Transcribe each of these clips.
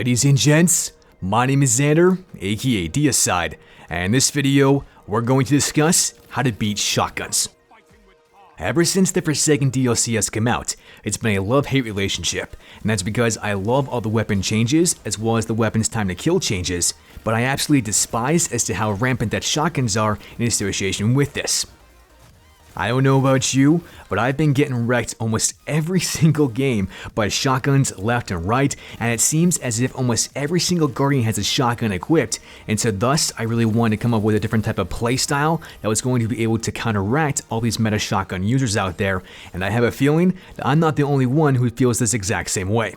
Ladies and gents, my name is Xander, aka Deislayers, and in this video, we're going to discuss how to beat shotguns. Ever since the Forsaken DLC has come out, it's been a love-hate relationship, and that's because I love all the weapon changes as well as the weapon's time to kill changes, but I absolutely despise as to how rampant that shotguns are in association with this. I don't know about you, but I've been getting wrecked almost every single game by shotguns left and right, and it seems as if almost every single Guardian has a shotgun equipped, and so thus I really wanted to come up with a different type of playstyle that was going to be able to counteract all these meta shotgun users out there, and I have a feeling that I'm not the only one who feels this exact same way.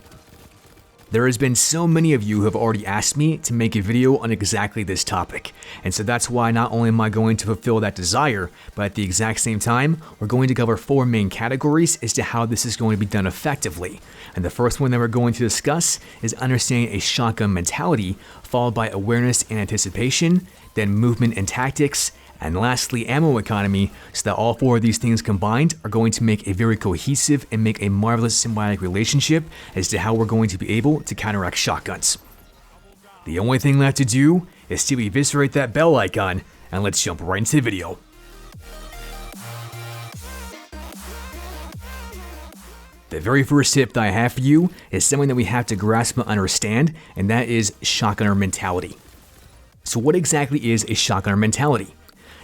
There has been so many of you who have already asked me to make a video on exactly this topic, and so that's why not only am I going to fulfill that desire, but at the exact same time, we're going to cover 4 main categories as to how this is going to be done effectively. And the first one that we're going to discuss is understanding a shotgun mentality, followed by awareness and anticipation, then movement and tactics, and lastly ammo economy, so that all 4 of these things combined are going to make a very cohesive and make a marvelous symbiotic relationship as to how we're going to be able to counteract shotguns. The only thing left to do is to eviscerate that bell icon, and let's jump right into the video. The very first tip that I have for you is something that we have to grasp and understand, and that is shotgunner mentality. So what exactly is a shotgunner mentality?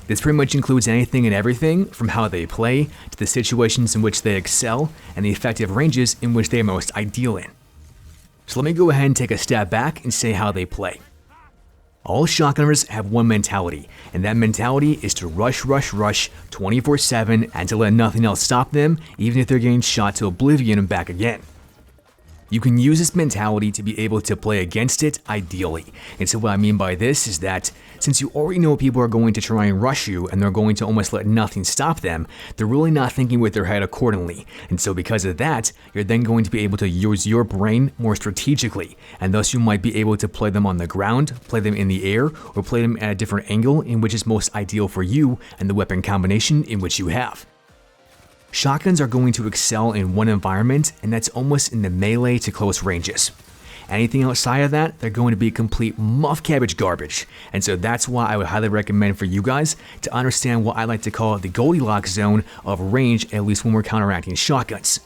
This pretty much includes anything and everything from how they play to the situations in which they excel and the effective ranges in which they are most ideal in. So let me go ahead and take a step back and say how they play. All shotgunners have one mentality, and that mentality is to rush 24/7 and to let nothing else stop them, even if they're getting shot to oblivion and back again. You can use this mentality to be able to play against it ideally. And so what I mean by this is that since you already know people are going to try and rush you and they're going to almost let nothing stop them, they're really not thinking with their head accordingly. And so because of that, you're then going to be able to use your brain more strategically. And thus you might be able to play them on the ground, play them in the air, or play them at a different angle in which is most ideal for you and the weapon combination in which you have. Shotguns are going to excel in one environment, and that's almost in the melee to close ranges. Anything outside of that, they're going to be complete muff cabbage garbage, and so that's why I would highly recommend for you guys to understand what I like to call the Goldilocks zone of range, at least when we're counteracting shotguns.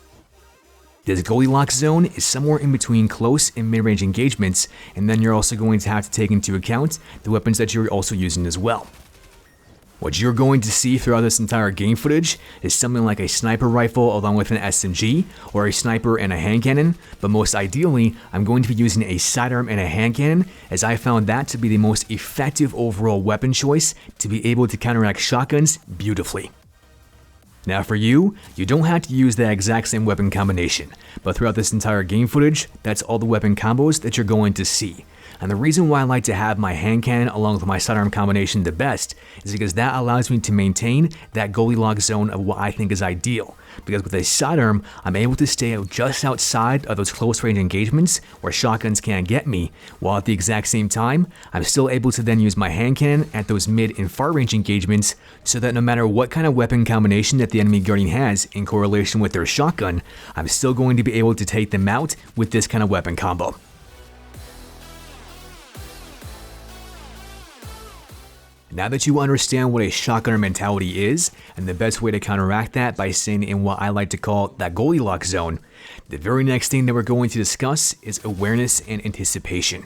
This Goldilocks zone is somewhere in between close and mid-range engagements, and then you're also going to have to take into account the weapons that you're also using as well. What you're going to see throughout this entire game footage is something like a sniper rifle along with an SMG, or a sniper and a hand cannon, but most ideally, I'm going to be using a sidearm and a hand cannon, as I found that to be the most effective overall weapon choice to be able to counteract shotguns beautifully. Now for you, you don't have to use that exact same weapon combination, but throughout this entire game footage, that's all the weapon combos that you're going to see. And the reason why I like to have my hand cannon along with my sidearm combination the best is because that allows me to maintain that Goldilocks zone of what I think is ideal. Because with a sidearm, I'm able to stay just outside of those close range engagements where shotguns can't get me, while at the exact same time, I'm still able to then use my hand cannon at those mid and far range engagements so that no matter what kind of weapon combination that the enemy Guardian has in correlation with their shotgun, I'm still going to be able to take them out with this kind of weapon combo. Now that you understand what a shotgunner mentality is, and the best way to counteract that by staying in what I like to call that Goldilocks zone, the very next thing that we're going to discuss is awareness and anticipation.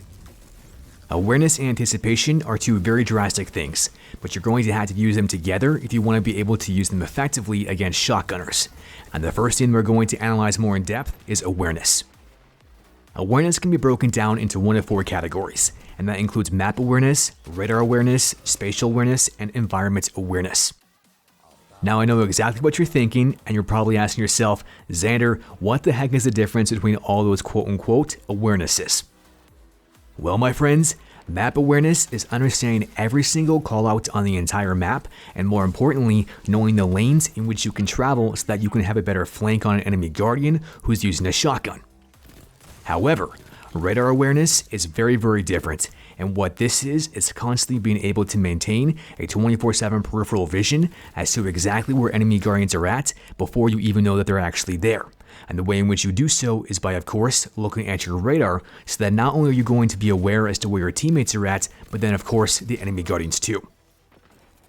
Awareness and anticipation are 2 very drastic things, but you're going to have to use them together if you want to be able to use them effectively against shotgunners. And the first thing we're going to analyze more in depth is awareness. Awareness can be broken down into 1 of 4 categories, and that includes map awareness, radar awareness, spatial awareness, and environment awareness. Now I know exactly what you're thinking, and you're probably asking yourself, Xander, what the heck is the difference between all those quote-unquote awarenesses? Well, my friends, map awareness is understanding every single callout on the entire map, and more importantly, knowing the lanes in which you can travel so that you can have a better flank on an enemy Guardian who's using a shotgun. However, radar awareness is very different, and what this is constantly being able to maintain a 24/7 peripheral vision as to exactly where enemy Guardians are at before you even know that they're actually there. And the way in which you do so is by, of course, looking at your radar, so that not only are you going to be aware as to where your teammates are at, but then of course the enemy guardians too.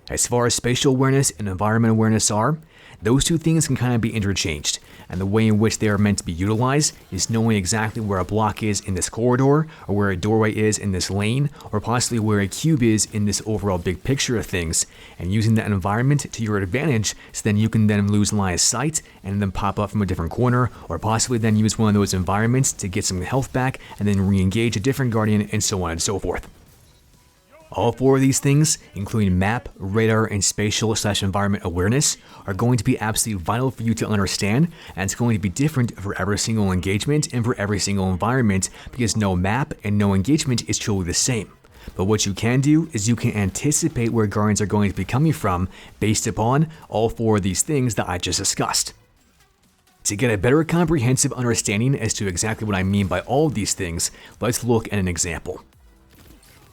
As far as spatial awareness and environment awareness are, those two things can kind of be interchanged, and the way in which they are meant to be utilized is knowing exactly where a block is in this corridor, or where a doorway is in this lane, or possibly where a cube is in this overall big picture of things, and using that environment to your advantage, so then you can then lose line of sight and then pop up from a different corner, or possibly then use one of those environments to get some health back and then re-engage a different guardian, and so on and so forth. All four of these things, including map, radar, and spatial/environment awareness, are going to be absolutely vital for you to understand, and it's going to be different for every single engagement and for every single environment, because no map and no engagement is truly the same. But what you can do is you can anticipate where guardians are going to be coming from based upon all four of these things that I just discussed. To get a better comprehensive understanding as to exactly what I mean by all of these things, let's look at an example.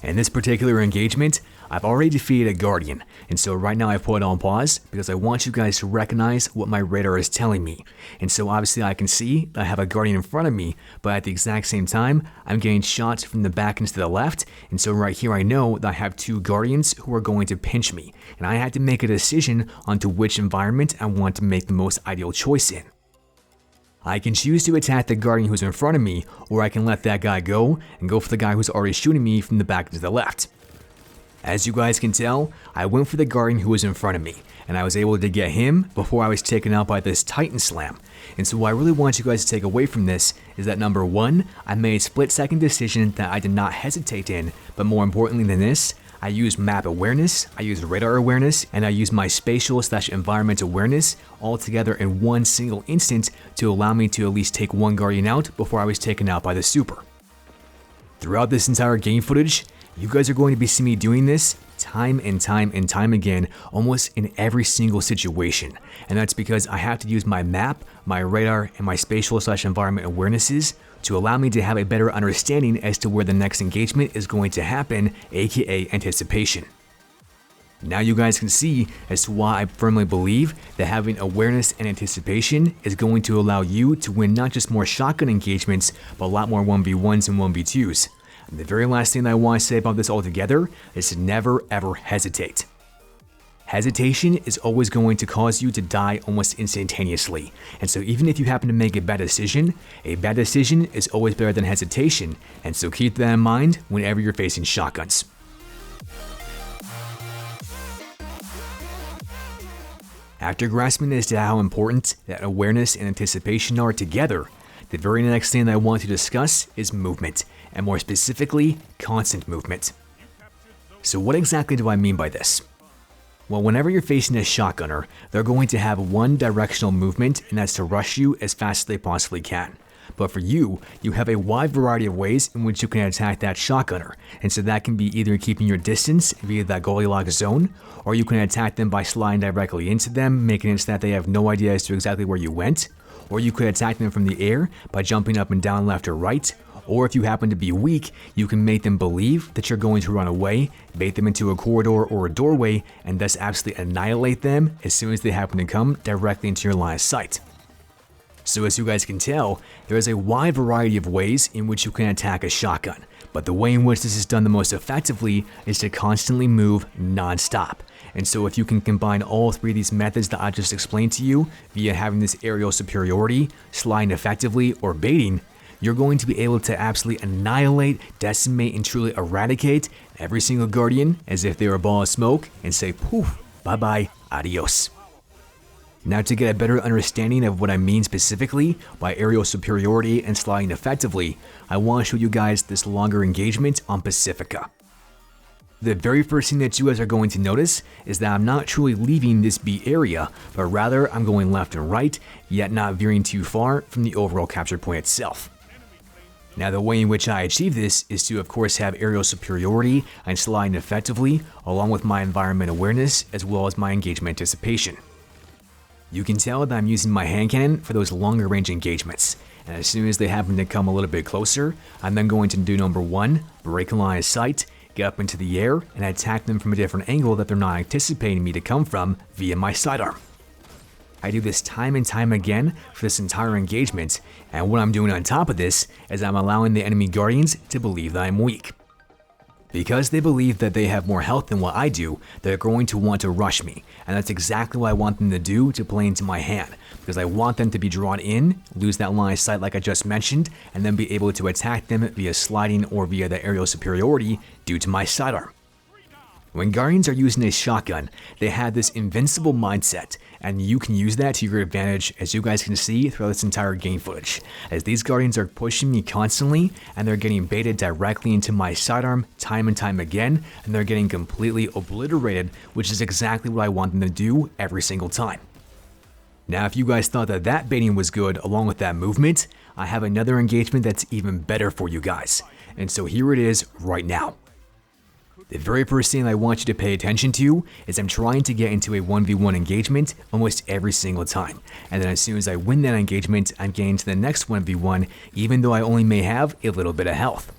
In this particular engagement, I've already defeated a guardian, and so right now I've put it on pause because I want you guys to recognize what my radar is telling me. And so obviously I can see that I have a guardian in front of me, but at the exact same time, I'm getting shots from the back and to the left, and so right here I know that I have two guardians who are going to pinch me, and I had to make a decision onto which environment I want to make the most ideal choice in. I can choose to attack the guardian who's in front of me, or I can let that guy go and go for the guy who's already shooting me from the back to the left. As you guys can tell, I went for the guardian who was in front of me, and I was able to get him before I was taken out by this Titan Slam. And so what I really want you guys to take away from this is that number one, I made a split-second decision that I did not hesitate in, but more importantly than this, I used map awareness, I used radar awareness, and I used my spatial/environment awareness all together in one single instant to allow me to at least take one guardian out before I was taken out by the super. Throughout this entire game footage, you guys are going to be seeing me doing this time and time again, almost in every single situation. And that's because I have to use my map, my radar, and my spatial/environment awarenesses to allow me to have a better understanding as to where the next engagement is going to happen, aka anticipation. Now you guys can see as to why I firmly believe that having awareness and anticipation is going to allow you to win not just more shotgun engagements, but a lot more 1v1s and 1v2s. And the very last thing that I want to say about this altogether is to never ever hesitate. Hesitation is always going to cause you to die almost instantaneously, and so even if you happen to make a bad decision is always better than hesitation, and so keep that in mind whenever you're facing shotguns. After grasping as to how important that awareness and anticipation are together, the very next thing that I want to discuss is movement, and more specifically, constant movement. So what exactly do I mean by this? Well, whenever you're facing a shotgunner, they're going to have one directional movement, and that's to rush you as fast as they possibly can. But for you, you have a wide variety of ways in which you can attack that shotgunner, and so that can be either keeping your distance via that Goldilocks zone, or you can attack them by sliding directly into them, making it so that they have no idea as to exactly where you went, or you could attack them from the air by jumping up and down left or right, or if you happen to be weak, you can make them believe that you're going to run away, bait them into a corridor or a doorway, and thus absolutely annihilate them as soon as they happen to come directly into your line of sight. So as you guys can tell, there is a wide variety of ways in which you can attack a shotgun, but the way in which this is done the most effectively is to constantly move non-stop. And so if you can combine all three of these methods that I just explained to you via having this aerial superiority, sliding effectively, or baiting, you're going to be able to absolutely annihilate, decimate, and truly eradicate every single guardian as if they were a ball of smoke and say poof, bye-bye, adios. Now to get a better understanding of what I mean specifically by aerial superiority and sliding effectively, I want to show you guys this longer engagement on Pacifica. The very first thing that you guys are going to notice is that I'm not truly leaving this B area, but rather I'm going left and right, yet not veering too far from the overall capture point itself. Now the way in which I achieve this is to of course have aerial superiority and sliding effectively, along with my environment awareness as well as my engagement anticipation. You can tell that I'm using my hand cannon for those longer range engagements, and as soon as they happen to come a little bit closer, I'm then going to do number one, break a line of sight, get up into the air, and attack them from a different angle that they're not anticipating me to come from via my sidearm. I do this time and time again for this entire engagement, and what I'm doing on top of this is I'm allowing the enemy guardians to believe that I'm weak. Because they believe that they have more health than what I do, they're going to want to rush me, and that's exactly what I want them to do to play into my hand, because I want them to be drawn in, lose that line of sight like I just mentioned, and then be able to attack them via sliding or via the aerial superiority due to my sidearm. When Guardians are using a shotgun, they have this invincible mindset, and you can use that to your advantage, as you guys can see throughout this entire game footage, as these Guardians are pushing me constantly, and they're getting baited directly into my sidearm time and time again, and they're getting completely obliterated, which is exactly what I want them to do every single time. Now, if you guys thought that that baiting was good along with that movement, I have another engagement that's even better for you guys, and so here it is right now. The very first thing I want you to pay attention to is I'm trying to get into a 1v1 engagement almost every single time, and then as soon as I win that engagement, I'm getting to the next 1v1 even though I only may have a little bit of health.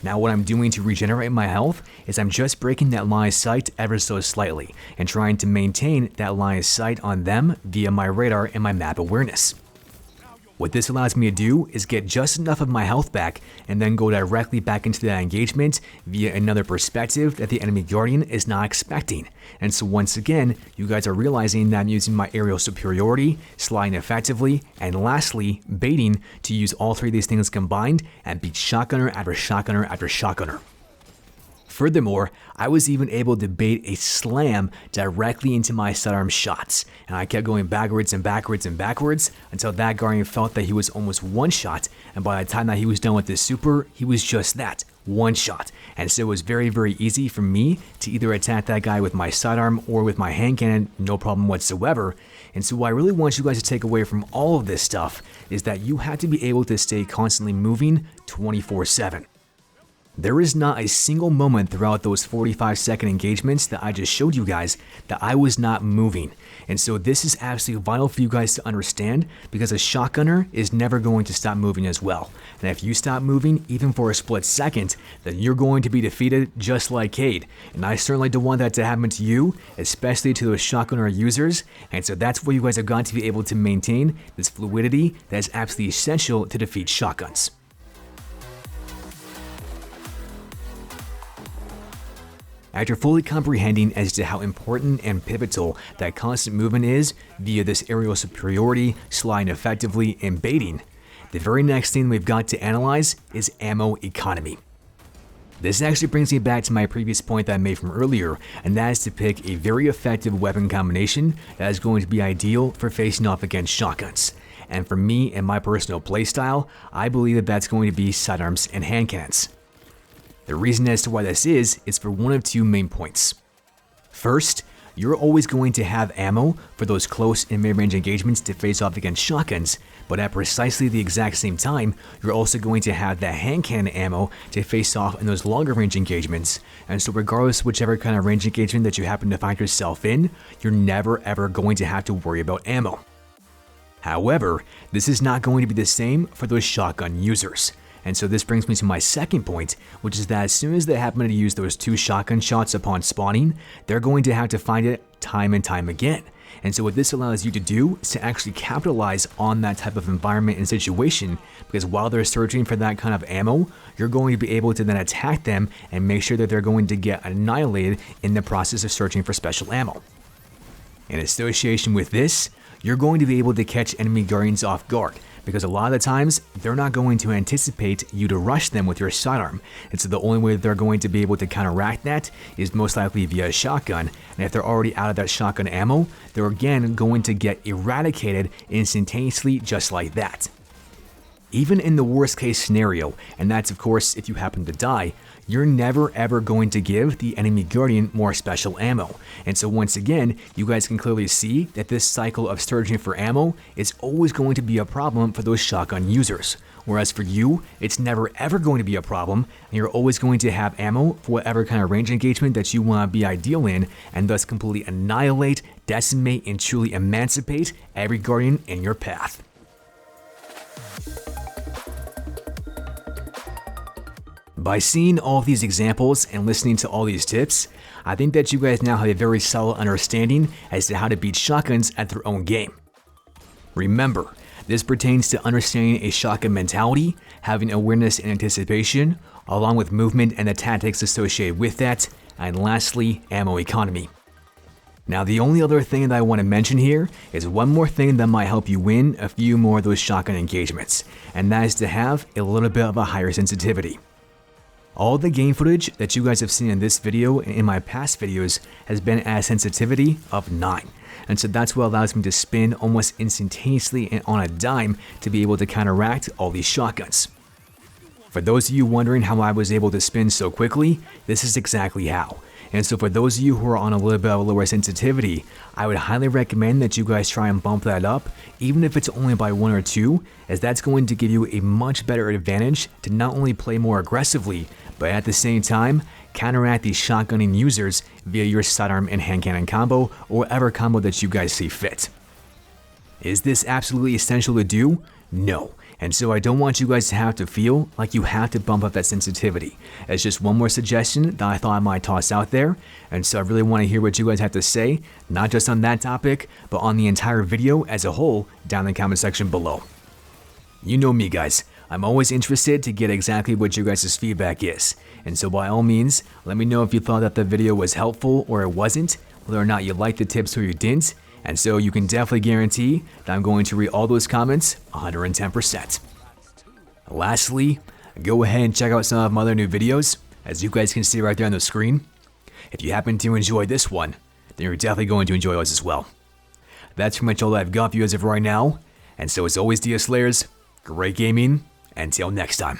Now what I'm doing to regenerate my health is I'm just breaking that line of sight ever so slightly and trying to maintain that line of sight on them via my radar and my map awareness. What this allows me to do is get just enough of my health back and then go directly back into that engagement via another perspective that the enemy guardian is not expecting. And so once again, you guys are realizing that I'm using my aerial superiority, sliding effectively, and lastly, baiting to use all three of these things combined and beat shotgunner after shotgunner after shotgunner. Furthermore, I was even able to bait a slam directly into my sidearm shots, and I kept going backwards and backwards and backwards until that Guardian felt that he was almost one shot, and by the time that he was done with this super, he was just that, one shot. And so it was very, very easy for me to either attack that guy with my sidearm or with my hand cannon, no problem whatsoever. And so what I really want you guys to take away from all of this stuff is that you have to be able to stay constantly moving 24/7. There is not a single moment throughout those 45-second engagements that I just showed you guys that I was not moving. And so this is absolutely vital for you guys to understand, because a shotgunner is never going to stop moving as well. And if you stop moving even for a split second, then you're going to be defeated just like Cade. And I certainly don't want that to happen to you, especially to those shotgunner users. And so that's where you guys have got to be able to maintain this fluidity that is absolutely essential to defeat shotguns. After fully comprehending as to how important and pivotal that constant movement is via this aerial superiority, sliding effectively, and baiting, the very next thing we've got to analyze is ammo economy. This actually brings me back to my previous point that I made from earlier, and that is to pick a very effective weapon combination that is going to be ideal for facing off against shotguns. And for me and my personal playstyle, I believe that that's going to be sidearms and hand cannons. The reason as to why this is for one of two main points. First, you're always going to have ammo for those close and mid-range engagements to face off against shotguns, but at precisely the exact same time, you're also going to have that hand cannon ammo to face off in those longer range engagements. And so regardless of whichever kind of range engagement that you happen to find yourself in, you're never ever going to have to worry about ammo. However, this is not going to be the same for those shotgun users. And so this brings me to my second point, which is that as soon as they happen to use those two shotgun shots upon spawning, they're going to have to find it time and time again. And so what this allows you to do is to actually capitalize on that type of environment and situation, because while they're searching for that kind of ammo, you're going to be able to then attack them and make sure that they're going to get annihilated in the process of searching for special ammo. In association with this, you're going to be able to catch enemy guardians off guard, because a lot of the times, they're not going to anticipate you to rush them with your sidearm, and so the only way that they're going to be able to counteract that is most likely via a shotgun, and if they're already out of that shotgun ammo, they're again going to get eradicated instantaneously just like that. Even in the worst case scenario, and that's of course if you happen to die, you're never ever going to give the enemy guardian more special ammo. And so once again, you guys can clearly see that this cycle of searching for ammo is always going to be a problem for those shotgun users. Whereas for you, it's never ever going to be a problem, and you're always going to have ammo for whatever kind of range engagement that you want to be ideal in, and thus completely annihilate, decimate, and truly emancipate every guardian in your path. By seeing all of these examples and listening to all these tips, I think that you guys now have a very solid understanding as to how to beat shotguns at their own game. Remember, this pertains to understanding a shotgun mentality, having awareness and anticipation, along with movement and the tactics associated with that, and lastly, ammo economy. Now, the only other thing that I want to mention here is one more thing that might help you win a few more of those shotgun engagements, and that is to have a little bit of a higher sensitivity. All the game footage that you guys have seen in this video and in my past videos has been at a sensitivity of 9. And so that's what allows me to spin almost instantaneously and on a dime to be able to counteract all these shotguns. For those of you wondering how I was able to spin so quickly, this is exactly how. And so for those of you who are on a little bit of a lower sensitivity, I would highly recommend that you guys try and bump that up, even if it's only by 1 or 2, as that's going to give you a much better advantage to not only play more aggressively, but at the same time, counteract these shotgunning users via your sidearm and hand cannon combo, or whatever combo that you guys see fit. Is this absolutely essential to do? No. And so I don't want you guys to have to feel like you have to bump up that sensitivity. It's just one more suggestion that I thought I might toss out there, and so I really want to hear what you guys have to say, not just on that topic, but on the entire video as a whole down in the comment section below. You know me, guys. I'm always interested to get exactly what you guys' feedback is, and so by all means, let me know if you thought that the video was helpful or it wasn't, whether or not you liked the tips or you didn't, and so you can definitely guarantee that I'm going to read all those comments 110%. Lastly, go ahead and check out some of my other new videos, as you guys can see right there on the screen. If you happen to enjoy this one, then you're definitely going to enjoy ours as well. That's pretty much all I've got for you as of right now, and so as always, Deislayers, great gaming, until next time.